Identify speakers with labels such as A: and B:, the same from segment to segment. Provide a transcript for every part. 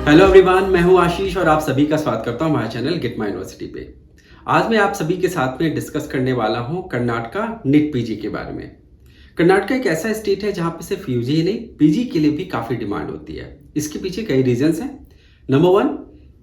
A: Hello everyone, मैं हूं आशीष और आप सभी का स्वागत करता हूं हमारे चैनल गेट माय यूनिवर्सिटी पे। आज मैं आप सभी के साथ में डिस्कस करने वाला हूं कर्नाटका नीट पीजी के बारे में। कर्नाटका एक ऐसा स्टेट है जहां पे सिर्फ यूजी ही नहीं पीजी के लिए भी काफ़ी डिमांड होती है। इसके पीछे कई रीजंस हैं। Number one,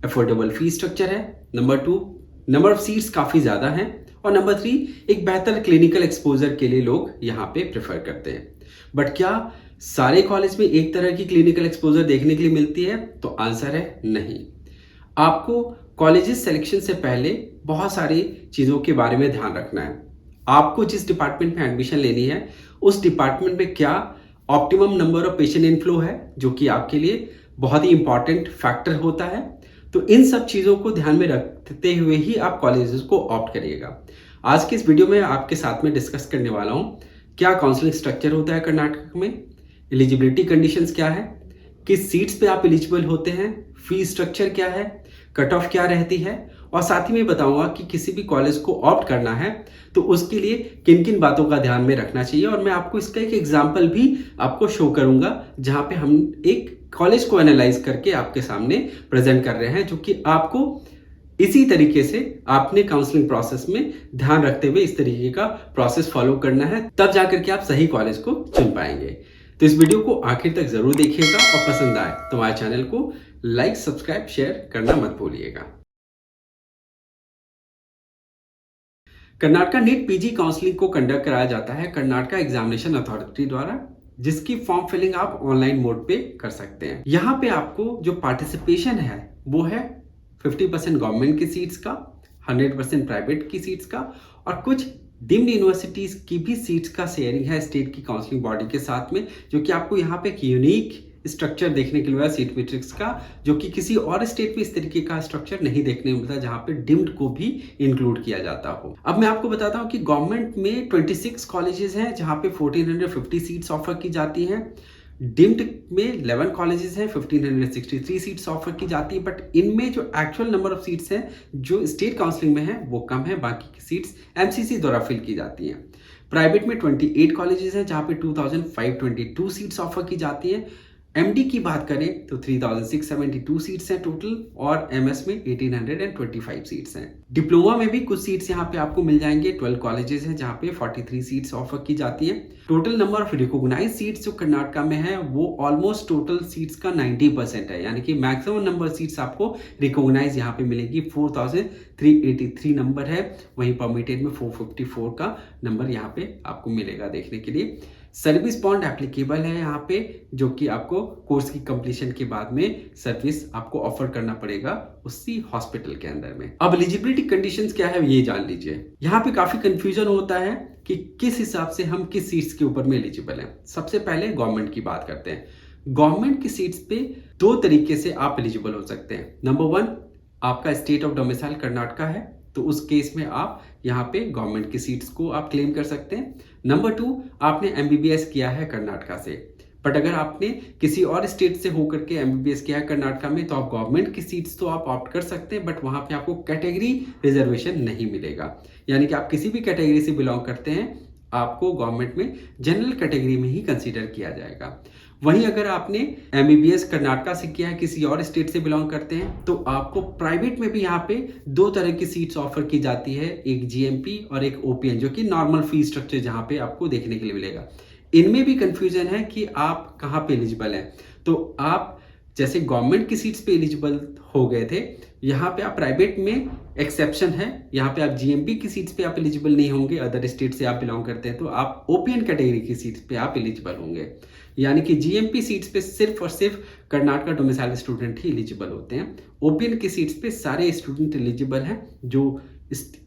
A: affordable fee structure है। Number two, number of seats काफ़ी ज़्यादा हैं। और नंबर थ्री, एक बेहतर क्लिनिकल एक्सपोजर के लिए लोग यहाँ पे प्रेफर करते हैं। बट क्या सारे कॉलेज में एक तरह की क्लिनिकल एक्सपोजर देखने के लिए मिलती है? तो आंसर है नहीं। आपको कॉलेजेस सिलेक्शन से पहले बहुत सारी चीज़ों के बारे में ध्यान रखना है। आपको जिस डिपार्टमेंट में एडमिशन लेनी है उस डिपार्टमेंट में क्या optimum number of patient inflow है, जो कि आपके लिए बहुत ही इंपॉर्टेंट फैक्टर होता है। तो इन सब चीज़ों को ध्यान में रखते हुए ही आप कॉलेजेस को ऑप्ट करिएगा। आज के इस वीडियो में आपके साथ में डिस्कस करने वाला हूँ क्या काउंसलिंग स्ट्रक्चर होता है कर्नाटक में, एलिजिबिलिटी कंडीशंस क्या है, किस सीट्स पे आप एलिजिबल होते हैं, फीस स्ट्रक्चर क्या है, कट ऑफ क्या रहती है, और साथ ही में बताऊंगा कि किसी भी कॉलेज को ऑप्ट करना है तो उसके लिए किन किन बातों का ध्यान में रखना चाहिए। और मैं आपको इसका एक एग्जाम्पल भी आपको शो करूंगा जहां पे हम एक कॉलेज को एनालाइज करके आपके सामने प्रेजेंट कर रहे हैं, जो कि आपको इसी तरीके से आपने काउंसलिंग प्रोसेस में ध्यान रखते हुए इस तरीके का प्रोसेस फॉलो करना है, तब जाकर के आप सही कॉलेज को चुन पाएंगे। तो इस वीडियो को आखिर तक जरूर देखिएगा और पसंद आए तो हमारे चैनल को लाइक, सब्सक्राइब, शेयर करना मत भूलिएगा। कर्नाटका नीट पीजी काउंसलिंग को कंडक्ट कराया जाता है कर्नाटका एग्जामिनेशन अथॉरिटी द्वारा, जिसकी फॉर्म फिलिंग आप ऑनलाइन मोड पे कर सकते हैं। यहाँ पे आपको जो पार्टिसिपेशन है वो है 50% गवर्नमेंट की सीट्स का, 100% प्राइवेट की सीट्स का, और कुछ डीम्ड यूनिवर्सिटीज की भी सीट्स का शेयरिंग है स्टेट की काउंसलिंग बॉडी के साथ में, जो कि आपको यहाँ पे एक यूनिक स्ट्रक्चर देखने के लिए मिला सीट मैट्रिक्स का, जो कि किसी और स्टेट में इस तरीके का स्ट्रक्चर नहीं देखने को मिलता जहां पे डिम्ड को भी इंक्लूड किया जाता हो। अब मैं आपको बताता हूं कि गवर्नमेंट में 26 कॉलेजेस हैं जहां पे 1450 सीट्स ऑफर की जाती हैं। डिम्ड में 11 कॉलेजेस हैं, 1563 सीट्स ऑफर की जाती है। बट इनमें जो एक्चुअल नंबर ऑफ सीट्स हैं जो स्टेट काउंसलिंग में है वो कम है, बाकी की सीट्स एमसीसी द्वारा फिल की जाती हैं। प्राइवेट में 28 कॉलेजेस हैं जहां पे 2522 सीट्स ऑफर की जाती हैं। एमडी की बात करें तो 3672 सीट्स हैं टोटल, और एमएस में 1825 सीट्स हैं। डिप्लोमा में भी कुछ सीट्स यहाँ पे आपको मिल जाएंगे। 12 कॉलेजेस हैं जहाँ पे 43 सीट्स ऑफर की जाती हैं। Total number of recognise seats जो कर्नाटका में है वो ऑलमोस्ट टोटल सीट्स का 90% है, यानी कि मैक्सिमम नंबर सीट्स आपको रिकॉग्नाइज यहाँ पे मिलेगी। 4383 नंबर है, वहीं परमिटेड में 454 का नंबर यहाँ पे आपको मिलेगा देखने के लिए। सर्विस बॉन्ड एप्लीकेबल है यहाँ पे, जो कि आपको कोर्स की कंप्लीशन के बाद में सर्विस आपको ऑफर करना पड़ेगा उसी हॉस्पिटल के अंदर में। अब एलिजिबिलिटी कंडीशंस क्या है ये जान लीजिए। यहाँ पे काफी कंफ्यूजन होता है कि किस हिसाब से हम किस सीट्स के ऊपर में एलिजिबल हैं। सबसे पहले गवर्नमेंट की बात करते हैं। गवर्नमेंट की सीट्स पे दो तरीके से आप एलिजिबल हो सकते हैं। नंबर वन, आपका स्टेट ऑफ डोमिसाइल कर्नाटका है तो उस केस में आप यहाँ पे गवर्नमेंट की सीट्स को आप क्लेम कर सकते हैं। नंबर टू, आपने एमबीबीएस किया है कर्नाटका से, बट अगर आपने किसी और स्टेट से होकर के एमबीबीएस किया है कर्नाटका में तो आप गवर्नमेंट की सीट्स तो आप ऑप्ट कर सकते हैं, बट वहां पे आपको कैटेगरी रिजर्वेशन नहीं मिलेगा। यानी कि आप किसी भी कैटेगरी से बिलोंग करते हैं, आपको गवर्नमेंट में जनरल कैटेगरी में ही कंसीडर किया जाएगा। वहीं अगर आपने एमबीबीएस कर्नाटका से किया है, किसी और स्टेट से बिलोंग करते हैं, तो आपको प्राइवेट में भी यहाँ पे दो तरह की सीट्स ऑफर की जाती है, एक जीएमपी और एक ओपीएन, जो कि नॉर्मल फीस स्ट्रक्चर जहाँ पे आपको देखने के लिए मिलेगा। इनमें भी कंफ्यूजन है कि आप कहाँ पे एलिजिबल हैं। तो आप जैसे गवर्नमेंट की सीट्स पे एलिजिबल हो गए थे, यहाँ पे आप प्राइवेट में एक्सेप्शन है, यहाँ पे आप जीएमपी की सीट्स पे आप एलिजिबल नहीं होंगे। अदर स्टेट से आप बिलोंग करते हैं तो आप ओपीएन कैटेगरी की सीट्स पे आप एलिजिबल होंगे। यानी कि जीएमपी सीट्स पे सिर्फ और सिर्फ कर्नाटका डोमिसाइल स्टूडेंट ही एलिजिबल होते हैं। ओपीएन की सीट्स पे सारे स्टूडेंट एलिजिबल हैं जो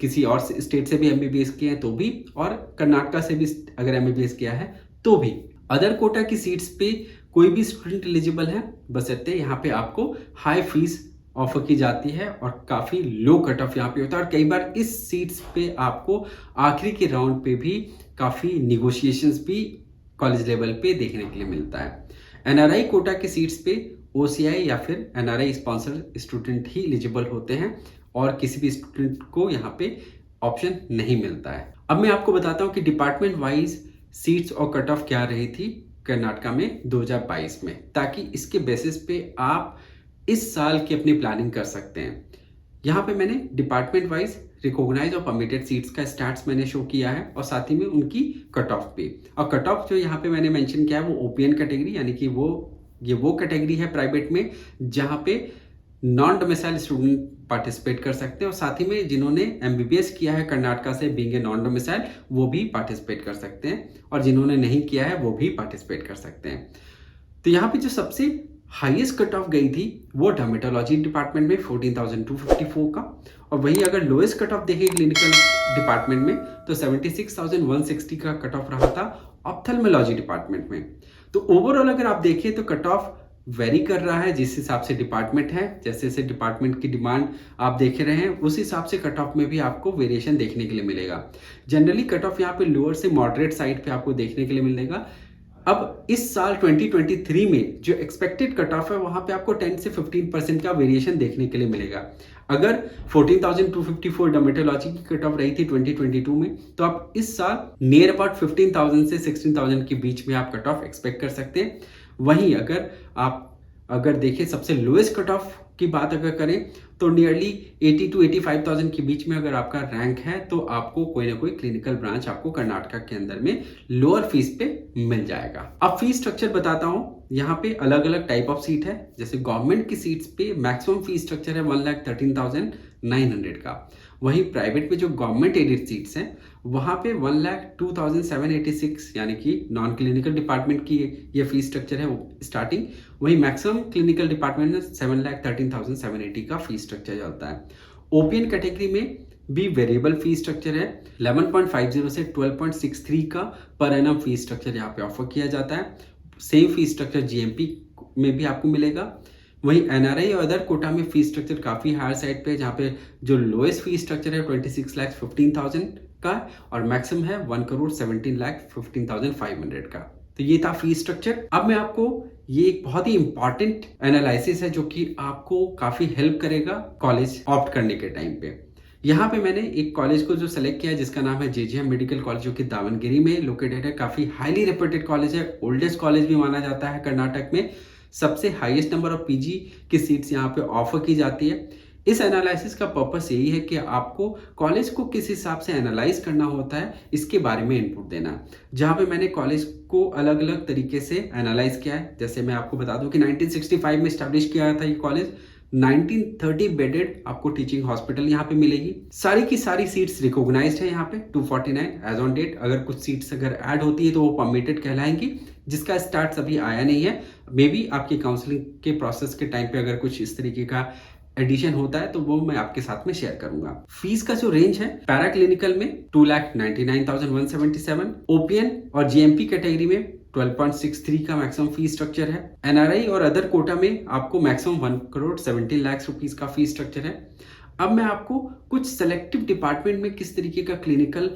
A: किसी और स्टेट से भी एमबीबीएस किए हैं तो भी, और कर्नाटका से भी अगर एमबीबीएस किया है तो भी। अदर कोटा की सीट्स पे कोई भी स्टूडेंट एलिजिबल है, बशर्ते यहाँ पे आपको हाई फीस ऑफर की जाती है और काफ़ी लो कट ऑफ यहाँ पे होता है। और कई बार इस सीट्स पे आपको आखिरी के राउंड पे भी काफ़ी निगोशिएशंस भी कॉलेज लेवल पे देखने के लिए मिलता है। एनआरआई कोटा की सीट्स पे ओसीआई या फिर एनआरआई स्पॉन्सर स्टूडेंट ही एलिजिबल होते हैं और किसी भी स्टूडेंट को यहाँ पे ऑप्शन नहीं मिलता है। अब मैं आपको बताता हूँ कि डिपार्टमेंट वाइज सीट्स और कट ऑफ क्या रही थी कर्नाटका में 2022 में, ताकि इसके बेसिस पे आप इस साल की अपनी प्लानिंग कर सकते हैं। यहाँ पे मैंने डिपार्टमेंट वाइज रिकॉग्नाइज और परमिटेड सीट्स का स्टैट्स मैंने शो किया है और साथ ही में उनकी कट ऑफ पे। और कट ऑफ जो यहाँ पे मैंने मेंशन किया है वो ओपीएन कैटेगरी, यानी कि ये वो कैटेगरी है प्राइवेट में जहाँ पे नॉन डोमिसाइल स्टूडेंट पार्टिसिपेट कर सकते हैं और साथ ही में जिन्होंने एमबीबीएस किया है कर्नाटका से बीइंग ए नॉन डोमिसाइल वो भी पार्टिसिपेट कर सकते हैं, और जिन्होंने नहीं किया है वो भी पार्टिसिपेट कर सकते हैं। तो यहाँ पे जो सबसे हाईएस्ट कट ऑफ गई थी वो डर्मेटोलॉजी डिपार्टमेंट में 14,254 का, और वहीं अगर लोएस्ट कट ऑफ देखें क्लिनिकल डिपार्टमेंट में तो 76,160 का कट ऑफ रहा था ऑप्थेल्मोलॉजी डिपार्टमेंट में। तो ओवरऑल अगर आप देखें तो कट ऑफ वेरी कर रहा है जिस हिसाब से डिपार्टमेंट है, जैसे जैसे डिपार्टमेंट की डिमांड आप देख रहे हैं उस हिसाब से कट ऑफ में भी आपको वेरिएशन देखने के लिए मिलेगा। जनरली कट ऑफ यहाँ पे लोअर से मॉडरेट साइड पे आपको देखने के लिए मिलेगा। अब इस साल 2023 में जो एक्सपेक्टेड कट ऑफ है वहां पे आपको 10 से 15% का वेरिएशन देखने के लिए मिलेगा। अगर 14,254 डर्मेटोलॉजी की कट ऑफ रही थी 2022 में, तो आप इस साल नियर अबाउट 15,000 से 16,000 के बीच में आप कट ऑफ एक्सपेक्ट कर सकते हैं। वहीं अगर देखें सबसे लोएस्ट कट ऑफ की बात अगर करें तो नियरली 80 to 85,000 के बीच में अगर आपका रैंक है तो आपको कोई ना कोई क्लिनिकल ब्रांच आपको कर्नाटका के अंदर में लोअर फीस पे मिल जाएगा। अब फीस स्ट्रक्चर बताता हूँ। यहाँ पे अलग अलग टाइप ऑफ सीट है। जैसे गवर्नमेंट की सीट्स पे मैक्सिमम फीस स्ट्रक्चर है 1,13,900 का। वहीं प्राइवेट में जो गवर्नमेंट एडेड सीट्स हैं वहाँ पे 1,02,786 यानी कि नॉन क्लिनिकल डिपार्टमेंट की ये फीस स्ट्रक्चर है स्टार्टिंग। वहीं मैक्सिमम क्लिनिकल डिपार्टमेंट में 7,13,780 का फीस स्ट्रक्चर चलता है। ओपीएन कैटेगरी में भी वेरिएबल फीस स्ट्रक्चर है 11.50 से 12.63 का पर एनम फीस स्ट्रक्चर यहाँ पे ऑफर किया जाता है। सेम फीस स्ट्रक्चर जीएमपी में भी आपको मिलेगा। वहीं एनआरआई और अदर कोटा में फीस स्ट्रक्चर काफ़ी हायर साइड पे, जहाँ पे जो लोएस्ट फीस स्ट्रक्चर है 26,15,000 का और मैक्सिमम है 1,17,15,500 का। तो ये था फीस स्ट्रक्चर। अब मैं आपको ये एक बहुत ही इंपॉर्टेंट एनालिसिस है जो कि आपको काफ़ी हेल्प करेगा कॉलेज ऑप्ट करने के टाइम पे। यहाँ पे मैंने एक कॉलेज को जो सेलेक्ट किया है जिसका नाम है जेजेएम मेडिकल कॉलेज, जो कि दावनगिरी में लोकेटेड है। काफ़ी हाईली रेप्यूटेड कॉलेज है, ओल्डेस्ट कॉलेज भी माना जाता है कर्नाटक में। सबसे हाईएस्ट नंबर ऑफ पीजी की सीट्स यहाँ पे ऑफर की जाती है। इस एनालिसिस का पर्पस यही है कि आपको कॉलेज को किस हिसाब से एनालाइज करना होता है इसके बारे में इनपुट देना, जहाँ पे मैंने कॉलेज को अलग अलग तरीके से एनालाइज किया है। जैसे मैं आपको बता दूं कि 1965 में स्टैब्लिश किया था ये कॉलेज। 1930 बेडेड आपको टीचिंग हॉस्पिटल यहाँ पे मिलेगी। सारी की सारी सीट्स रिकॉग्नाइज्ड है यहाँ पे 249 एज ऑन डेट। अगर कुछ सीट्स अगर ऐड होती है तो वो परमिटेड कहलाएंगी, जिसका स्टार्ट अभी आया नहीं है। मे बी आपकी काउंसलिंग के प्रोसेस के टाइम पे अगर कुछ इस तरीके का एडिशन होता है तो वो मैं आपके साथ में शेयर करूंगा। फीस का जो रेंज है पैरा क्लिनिकल में 2,99,177, ओपीएन और जीएमपी कैटेगरी में 12.63 का मैक्सिमम फीस स्ट्रक्चर है। एनआरआई और अदर कोटा में आपको मैक्सिमम 1,17 लाख रुपीस का फीस स्ट्रक्चर है। अब मैं आपको कुछ सेलेक्टिव डिपार्टमेंट में किस तरीके का क्लिनिकल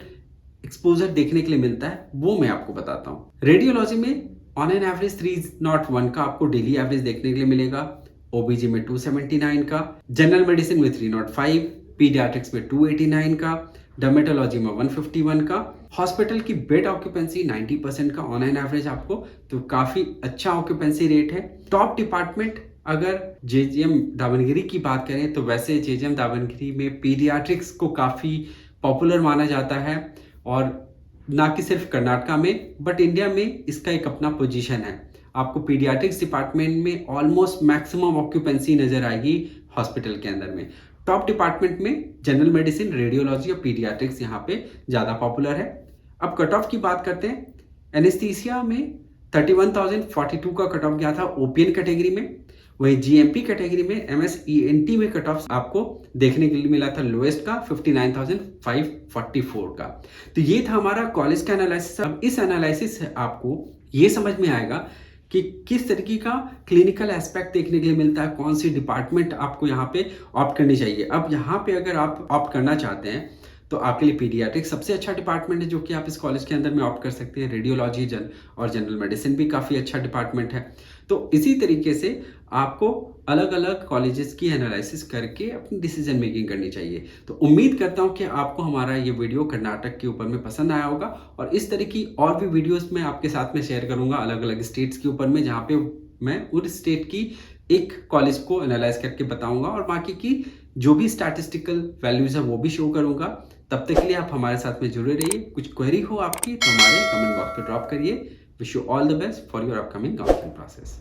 A: एक्सपोजर देखने के लिए मिलता है वो मैं आपको बताता हूँ। रेडियोलॉजी में ऑन एन एवरेज 301 का आपको डेली एवरेज देखने के लिए मिलेगा। ओबीजी में 279 का, जनरल मेडिसिन में 305, पीडियाट्रिक्स में 289 का, डर्मेटोलॉजी में 151 का। हॉस्पिटल की बेड ऑक्यूपेंसी 90% का ऑन एन एवरेज आपको, तो काफी अच्छा ऑक्यूपेंसी रेट है। टॉप डिपार्टमेंट अगर जेजेएम दावनगिरी की बात करें तो वैसे जेजेएम दावनगिरी में पीडियाट्रिक्स को काफी पॉपुलर माना जाता है, और ना कि सिर्फ कर्नाटका में बट इंडिया में इसका एक अपना पोजीशन है। आपको पीडियाट्रिक्स डिपार्टमेंट में ऑलमोस्ट मैक्सिमम ऑक्यूपेंसी नजर आएगी हॉस्पिटल के अंदर में। टॉप डिपार्टमेंट में जनरल मेडिसिन, रेडियोलॉजी और पीडियाट्रिक्स यहाँ पे ज़्यादा पॉपुलर है। अब कट ऑफ की बात करते हैं। एनेस्थीसिया में 31,042 का कट ऑफ गया था ओपीएन कैटेगरी में। वहीं जीएमपी कैटेगरी में एमएसईएनटी में कट ऑफ आपको देखने के लिए मिला था लोएस्ट का 59,544 का। तो ये था हमारा कॉलेज का एनालिसिस। अब इस एनालिसिस से आपको ये समझ में आएगा कि किस तरीके का क्लिनिकल एस्पेक्ट देखने के लिए मिलता है, कौन सी डिपार्टमेंट आपको यहाँ पे ऑप्ट करनी चाहिए। अब यहाँ पे अगर आप ऑप्ट करना चाहते हैं तो आपके लिए पीडियाट्रिक्स सबसे अच्छा डिपार्टमेंट है जो कि आप इस कॉलेज के अंदर में ऑप्ट कर सकते हैं। रेडियोलॉजी और जनरल मेडिसिन भी काफ़ी अच्छा डिपार्टमेंट है। तो इसी तरीके से आपको अलग अलग कॉलेजेस की एनालिसिस करके अपनी डिसीजन मेकिंग करनी चाहिए। तो उम्मीद करता हूँ कि आपको हमारा ये वीडियो कर्नाटक के ऊपर में पसंद आया होगा, और इस तरह की और भी वीडियोस मैं आपके साथ में शेयर करूँगा अलग अलग स्टेट्स के ऊपर में, जहाँ पे मैं उस स्टेट की एक कॉलेज को एनालाइज करके बताऊंगा और बाकी की जो भी स्टैटिस्टिकल वैल्यूज है वो भी शो करूंगा। तब तक के लिए आप हमारे साथ में जुड़े रहिए। कुछ क्वेरी हो आपकी तो हमारे कमेंट बॉक्स पे ड्रॉप करिए। Wish you all the best for your upcoming counselling process.